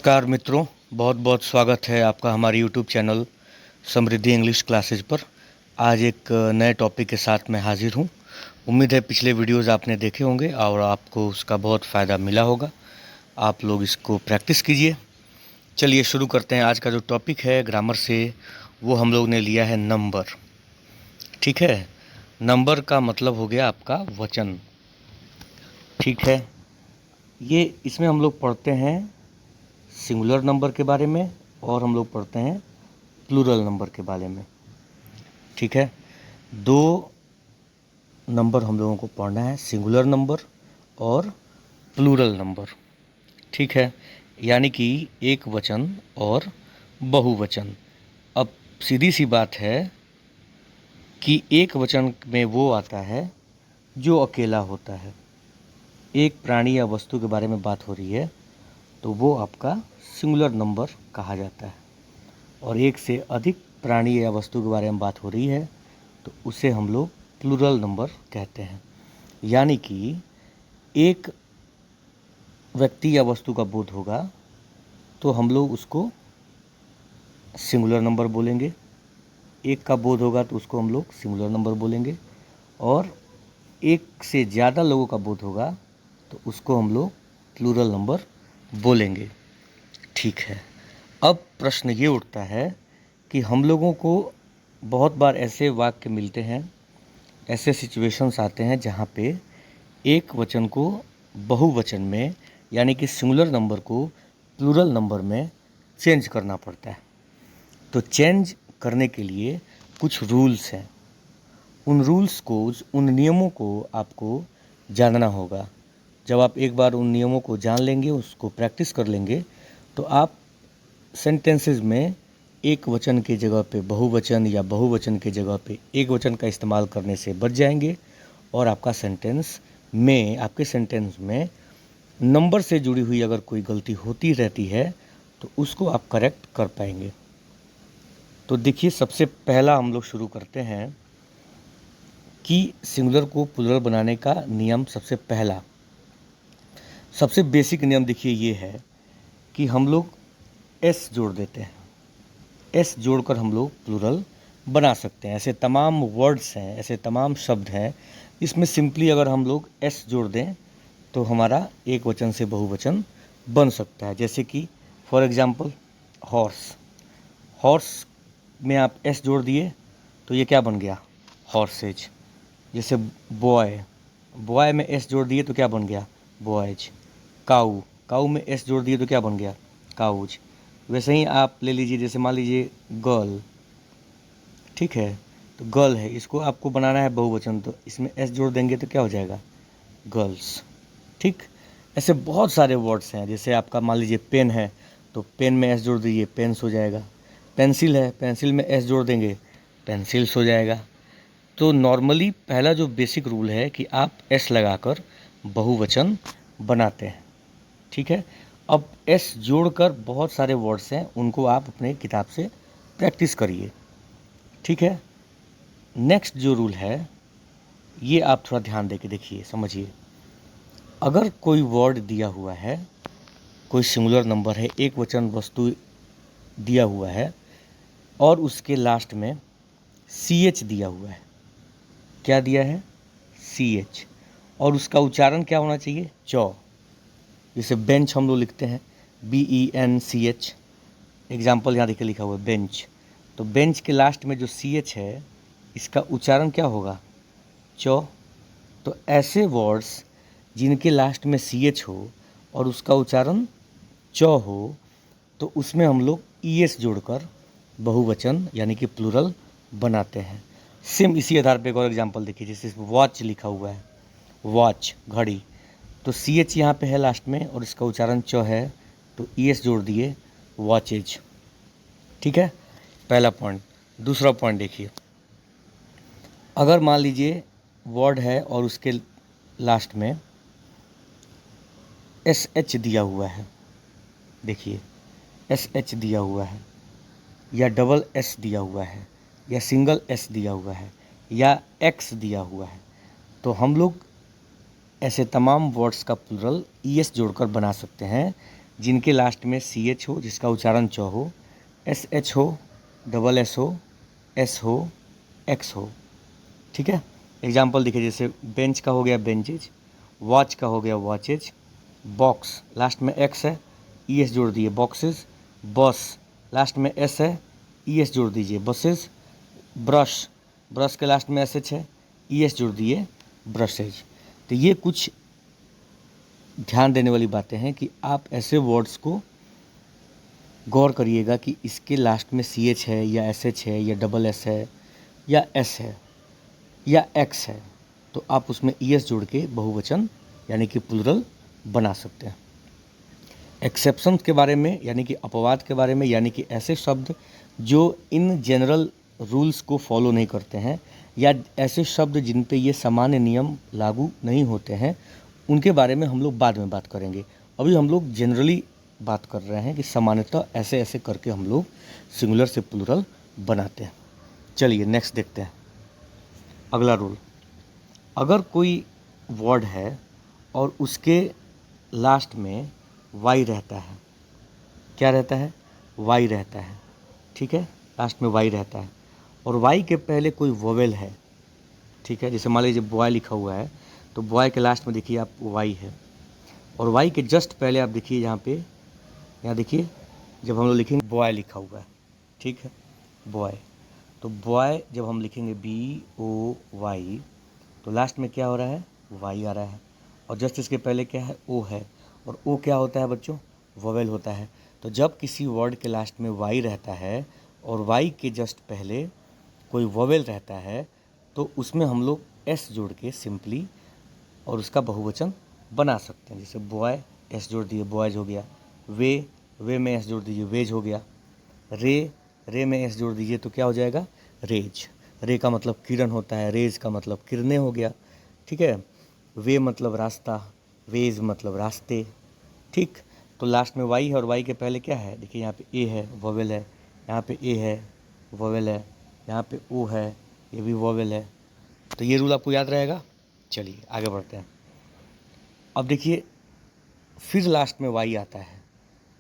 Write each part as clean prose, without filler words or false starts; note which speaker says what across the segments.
Speaker 1: नमस्कार मित्रों, बहुत बहुत स्वागत है आपका हमारे YouTube चैनल समृद्धि इंग्लिश क्लासेज पर। आज एक नए टॉपिक के साथ मैं हाजिर हूँ। उम्मीद है पिछले वीडियोज़ आपने देखे होंगे और आपको उसका बहुत फ़ायदा मिला होगा। आप लोग इसको प्रैक्टिस कीजिए। चलिए शुरू करते हैं। आज का जो टॉपिक है ग्रामर से, वो हम लोग ने लिया है नंबर। ठीक है, नंबर का मतलब हो गया आपका वचन। ठीक है, ये इसमें हम लोग पढ़ते हैं सिंगुलर नंबर के बारे में और हम लोग पढ़ते हैं प्लूरल नंबर के बारे में। ठीक है, दो नंबर हम लोगों को पढ़ना है, सिंगुलर नंबर और प्लूरल नंबर। ठीक है, यानी कि एक वचन और बहुवचन। अब सीधी सी बात है कि एक वचन में वो आता है जो अकेला होता है। एक प्राणी या वस्तु के बारे में बात हो रही है तो वो आपका सिंगुलर नंबर कहा जाता है, और एक से अधिक प्राणी या वस्तु के बारे में बात हो रही है तो उसे हम लोग प्लूरल नंबर कहते हैं। यानी कि एक व्यक्ति या वस्तु का बोध होगा तो हम लोग उसको सिंगुलर नंबर बोलेंगे, एक का बोध होगा तो उसको हम लोग सिंगुलर नंबर बोलेंगे, और एक से ज़्यादा लोगों का बोध होगा तो उसको हम लोग प्लूरल नंबर बोलेंगे। ठीक है, अब प्रश्न ये उठता है कि हम लोगों को बहुत बार ऐसे वाक्य मिलते हैं, ऐसे सिचुएशंस आते हैं जहाँ पे एक वचन को बहुवचन में यानी कि सिंगुलर नंबर को प्लूरल नंबर में चेंज करना पड़ता है। तो चेंज करने के लिए कुछ रूल्स हैं। उन रूल्स को, उन नियमों को आपको जानना होगा। जब आप एक बार उन नियमों को जान लेंगे, उसको प्रैक्टिस कर लेंगे, तो आप सेंटेंसेस में एक वचन की जगह पे बहुवचन या बहुवचन की जगह पे एक वचन का इस्तेमाल करने से बच जाएंगे, और आपका आपके सेंटेंस में नंबर से जुड़ी हुई अगर कोई गलती होती रहती है तो उसको आप करेक्ट कर पाएंगे। तो देखिए, सबसे पहला हम लोग शुरू करते हैं कि सिंगुलर को प्लूरल बनाने का नियम। सबसे बेसिक नियम देखिए ये है कि हम लोग एस जोड़ देते हैं। एस जोड़कर हम लोग प्लूरल बना सकते हैं। ऐसे तमाम वर्ड्स हैं, ऐसे तमाम शब्द हैं, इसमें सिंपली अगर हम लोग एस जोड़ दें तो हमारा एक वचन से बहुवचन बन सकता है। जैसे कि फॉर एग्जांपल हॉर्स। हॉर्स में आप एस जोड़ दिए तो ये क्या बन गया? हॉर्सेज। जैसे बॉय, बॉय में एस जोड़ दिए तो क्या बन गया? बॉयज। काऊ, काऊ में एस जोड़ दिए तो क्या बन गया? काउज। वैसे ही आप ले लीजिए, जैसे मान लीजिए गर्ल। ठीक है, तो गर्ल है, इसको आपको बनाना है बहुवचन, तो इसमें एस जोड़ देंगे तो क्या हो जाएगा? गर्ल्स। ठीक, ऐसे बहुत सारे वर्ड्स हैं। जैसे आपका मान लीजिए पेन है तो पेन में एस जोड़ दीजिए, पेन्स हो जाएगा। पेंसिल है, पेंसिल में एस जोड़ देंगे, पेंसिल्स हो जाएगा। तो नॉर्मली पहला जो बेसिक रूल है कि आप एस लगाकर बहुवचन बनाते हैं। ठीक है, अब एस जोड़कर बहुत सारे वर्ड्स हैं, उनको आप अपने किताब से प्रैक्टिस करिए। ठीक है, नेक्स्ट जो रूल है ये आप थोड़ा ध्यान देके देखिए, समझिए। अगर कोई वर्ड दिया हुआ है, कोई सिंगुलर नंबर है, एक वचन वस्तु दिया हुआ है और उसके लास्ट में सी एच दिया हुआ है। क्या दिया है? C H. और उसका उच्चारण क्या होना चाहिए? चौ। जैसे बेंच हम लोग लिखते हैं BENCH। एग्जाम्पल यहाँ देखिए लिखा हुआ है बेंच। तो बेंच के लास्ट में जो सी एच है, इसका उच्चारण क्या होगा? चौ। तो ऐसे वर्ड्स जिनके लास्ट में सी एच हो और उसका उच्चारण चौ हो, तो उसमें हम लोग ES जोड़कर बहुवचन यानी कि प्लूरल बनाते हैं। सेम इसी आधार पे एक और एग्जांपल देखिए, जैसे वॉच लिखा हुआ है, वॉच, घड़ी, तो सी एच यहाँ पे है लास्ट में और इसका उच्चारण च है, तो ES जोड़ दिए, वॉचेज। ठीक है, पहला पॉइंट। दूसरा पॉइंट देखिए, अगर मान लीजिए वर्ड है और उसके लास्ट में SH दिया हुआ है, देखिए SH दिया हुआ है, या डबल S दिया हुआ है, या सिंगल S दिया हुआ है, या X दिया हुआ है, तो हम लोग ऐसे तमाम वर्ड्स का प्लूरल ES जोड़कर बना सकते हैं। जिनके लास्ट में सी एच हो, जिसका उच्चारण च हो, एस एच हो, डबल एस हो, एस हो, एक्स हो। ठीक है, एग्जाम्पल देखिए, जैसे बेंच का हो गया बेंचेज, वॉच का हो गया वॉचेज, बॉक्स लास्ट में एक्स है, ई एस जोड़ दिए बॉक्सेस, बस लास्ट में एस है, ई एस जोड़ दीजिए बसेस, ब्रश, ब्रश के लास्ट में एस एच है, ई एस जोड़ दिए ब्रशेज। तो ये कुछ ध्यान देने वाली बातें हैं कि आप ऐसे वर्ड्स को गौर करिएगा कि इसके लास्ट में सी एच है या एस एच है या डबल एस है या एस है या एक्स है, तो आप उसमें ई एस जोड़ के बहुवचन यानी कि प्लूरल बना सकते हैं। एक्सेप्शन के बारे में यानी कि अपवाद के बारे में, यानी कि ऐसे शब्द जो इन जनरल रूल्स को फॉलो नहीं करते हैं या ऐसे शब्द जिन पे ये सामान्य नियम लागू नहीं होते हैं, उनके बारे में हम लोग बाद में बात करेंगे। अभी हम लोग जनरली बात कर रहे हैं कि सामान्यतः ऐसे ऐसे करके हम लोग सिंगुलर से प्लूरल बनाते हैं। चलिए नेक्स्ट देखते हैं। अगला रूल, अगर कोई वर्ड है और उसके लास्ट में वाई रहता है, क्या रहता है, वाई रहता है, ठीक है, लास्ट में वाई रहता है, और वाई के पहले कोई वोवेल है, ठीक है, जैसे मान लीजिए बॉय लिखा हुआ है, तो बॉय के लास्ट में देखिए आप वाई है, और वाई के जस्ट पहले आप देखिए यहाँ देखिए, जब हम लोग लिखेंगे बॉय लिखा हुआ है, ठीक है, बॉय, तो बॉय जब हम लिखेंगे BOY, तो लास्ट में क्या हो रहा है, वाई आ रहा है, और जस्ट इसके पहले क्या है, ओ है, और ओ क्या होता है बच्चों, वोवेल होता है। तो जब किसी वर्ड के लास्ट में वाई रहता है और वाई के जस्ट पहले कोई वोवेल रहता है, तो उसमें हम लोग एस जोड़ के सिंपली और उसका बहुवचन बना सकते हैं। जैसे बॉय एस जोड़ दिए बॉयज हो गया, वे में एस जोड़ दीजिए वेज हो गया, रे में एस जोड़ दीजिए तो क्या हो जाएगा, रेज। रे का मतलब किरण होता है, रेज का मतलब किरणें हो गया, ठीक है। वे मतलब रास्ता, वेज मतलब रास्ते, ठीक। तो लास्ट में वाई है और वाई के पहले क्या है, देखिए यहाँ पे ए है, वोवेल है, यहाँ पे ए है, वोवेल है, यहाँ पे ओ है, ये भी वोवेल है। तो ये रूल आपको याद रहेगा। चलिए आगे बढ़ते हैं। अब देखिए फिर लास्ट में वाई आता है,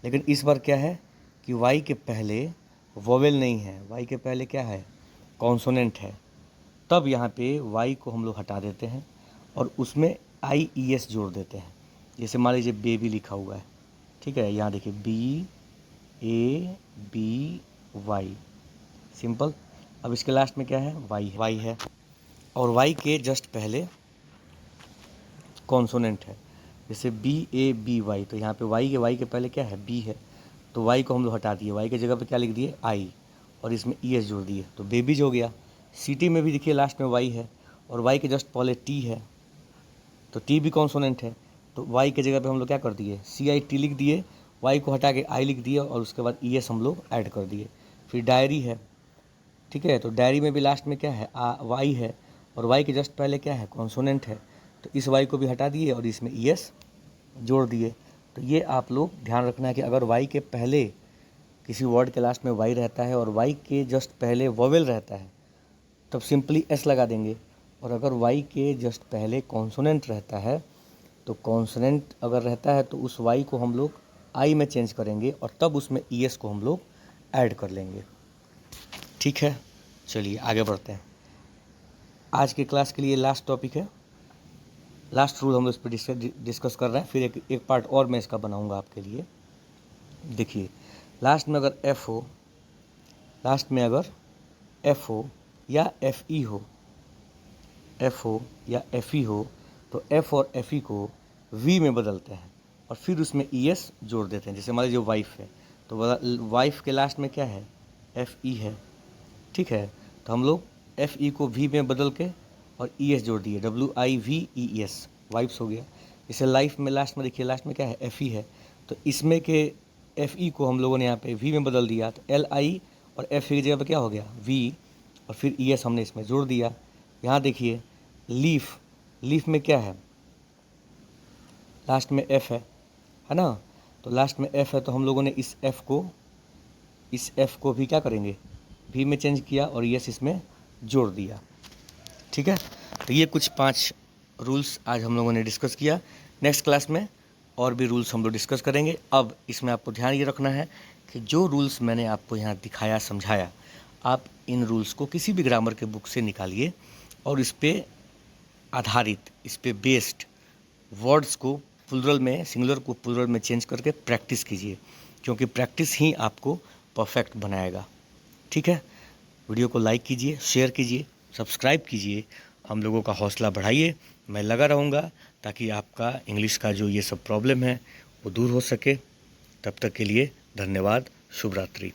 Speaker 1: लेकिन इस बार क्या है कि वाई के पहले वोवेल नहीं है, वाई के पहले क्या है, कॉन्सोनेंट है। तब यहाँ पे वाई को हम लोग हटा देते हैं और उसमें IES जोड़ देते हैं। जैसे मान लीजिए बेबी लिखा हुआ है, ठीक है, यहाँ देखिए BABY, सिंपल। अब इसके लास्ट में क्या है, वाई है, और वाई के जस्ट पहले कॉन्सोनेंट है, जैसे BABY, तो यहाँ पे वाई के पहले क्या है, बी है, तो वाई को हम लोग हटा दिए, वाई की जगह पे क्या लिख दिए, आई, और इसमें ES जोड़ दिए, तो बेबीज हो गया। सिटी में भी देखिए लास्ट में वाई है और वाई के जस्ट पहले टी है, तो टी भी कॉन्सोनेंट है, तो वाई की जगह पे हम लोग क्या कर दिए, CIT लिख दिए, वाई को हटा के आई लिख दिए और उसके बाद ES हम लोग ऐड कर दिए। फिर डायरी है, ठीक है, तो डायरी में भी लास्ट में क्या है, वाई है, और वाई के जस्ट पहले क्या है, कॉन्सोनेंट है, तो इस वाई को भी हटा दिए और इसमें ES जोड़ दिए। तो ये आप लोग ध्यान रखना है कि अगर वाई के पहले किसी वर्ड के लास्ट में वाई रहता है और वाई के जस्ट पहले वोवेल रहता है, तब सिंपली एस लगा देंगे, और अगर वाई के जस्ट पहले कॉन्सोनेंट रहता है, तो कॉन्सोनेंट अगर रहता है तो उस वाई को हम लोग आई में चेंज करेंगे और तब उसमें ES को हम लोग ऐड कर लेंगे, ठीक है। चलिए आगे बढ़ते हैं। आज के क्लास के लिए लास्ट टॉपिक है, लास्ट रूल हम लोग इस पर डिस्कस कर रहे हैं, फिर एक पार्ट और मैं इसका बनाऊंगा आपके लिए। देखिए लास्ट में अगर एफ हो, लास्ट में अगर एफ हो या FE हो, एफ हो या FE हो, तो एफ और FE को V में बदलते हैं और फिर उसमें ES जोड़ देते हैं। जैसे मान लीजिए वाइफ है, तो वाइफ के लास्ट में क्या है, FE है, ठीक है, तो हम लोग FE को V में बदल के और ES जोड़ दिए, WIVES, वाइफ्स हो गया। जैसे लाइफ में लास्ट में देखिए, लास्ट में क्या है, FE है, तो इसमें के FE को हम लोगों ने यहाँ पे V में बदल दिया, तो LI और FE की जगह पे क्या हो गया, V, और फिर ES हमने इसमें जोड़ दिया। यहाँ देखिए लीफ, लीफ में क्या है, लास्ट में F है ना, तो लास्ट में F है, तो हम लोगों ने इस F को भी क्या करेंगे, V में चेंज किया और ES इसमें जोड़ दिया, ठीक है। तो ये कुछ 5 रूल्स आज हम लोगों ने डिस्कस किया। नेक्स्ट क्लास में और भी रूल्स हम लोग डिस्कस करेंगे। अब इसमें आपको ध्यान ये रखना है कि जो रूल्स मैंने आपको यहाँ दिखाया, समझाया, आप इन रूल्स को किसी भी ग्रामर के बुक से निकालिए और इस पे आधारित, इस पे बेस्ड वर्ड्स को प्लुरल में, सिंगुलर को प्लुरल में चेंज करके प्रैक्टिस कीजिए, क्योंकि प्रैक्टिस ही आपको परफेक्ट बनाएगा। ठीक है, वीडियो को लाइक कीजिए, शेयर कीजिए, सब्सक्राइब कीजिए, हम लोगों का हौसला बढ़ाइए। मैं लगा रहूँगा ताकि आपका इंग्लिश का जो ये सब प्रॉब्लम है वो दूर हो सके। तब तक के लिए धन्यवाद। शुभ रात्रि।